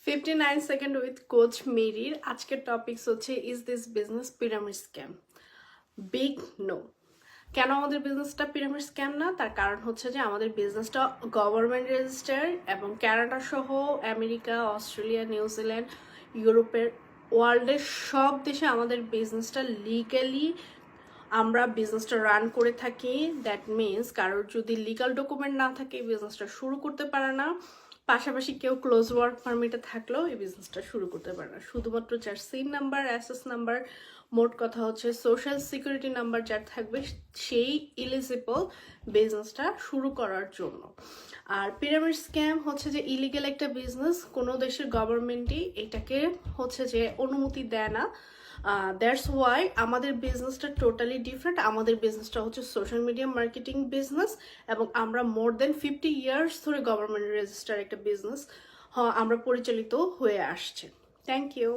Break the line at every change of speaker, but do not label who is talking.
59 second with coach মেরির আজকের topics হচ্ছে is this business pyramid scam? Big no. কেন আমাদের বিজনেসটা পিরামিড স্ক্যাম না? তার কারণ হচ্ছে যে আমাদের বিজনেসটা গভর্নমেন্ট রেজিস্টার এবং কানাডা সহ আমেরিকা, অস্ট্রেলিয়া, নিউজিল্যান্ড, ইউরোপের ওয়ার্ল্ডের সব দেশে আমাদের বিজনেসটা লিগালি আমরা বিজনেসটা রান করে থাকি। দ্যাট মিনস কারোর যদি লিগাল ডকুমেন্ট না থাকে এই বিজনেসটা শুরু করতে পারে না। পাশাপাশি কেউ ক্লোজ ওয়ার্ক পারমিটে থাকলেও এই বিজনেসটা শুরু করতে পারে না। শুধুমাত্র যার সিন নাম্বার, অ্যাসেস নাম্বার, মোট কথা হচ্ছে সোশ্যাল সিকিউরিটি নাম্বার যার থাকবে সেই এলিজিবল বিজনেসটা শুরু করার জন্য। আর পিরামিড স্ক্যাম হচ্ছে যে ইলিগাল একটা বিজনেস, কোনো দেশের গভর্নমেন্টই এটাকে হচ্ছে যে অনুমতি দেয় না। দ্যাটস ওয়াই আমাদের বিজনেসটা টোটালি ডিফারেন্ট। আমাদের বিজনেসটা হচ্ছে সোশ্যাল মিডিয়া মার্কেটিং বিজনেস এবং আমরা মোর দেন 50 ইয়ার্স ধরে গভর্নমেন্ট রেজিস্টার একটা বিজনেস আমরা পরিচালিত হয়ে আসছে। Thank you.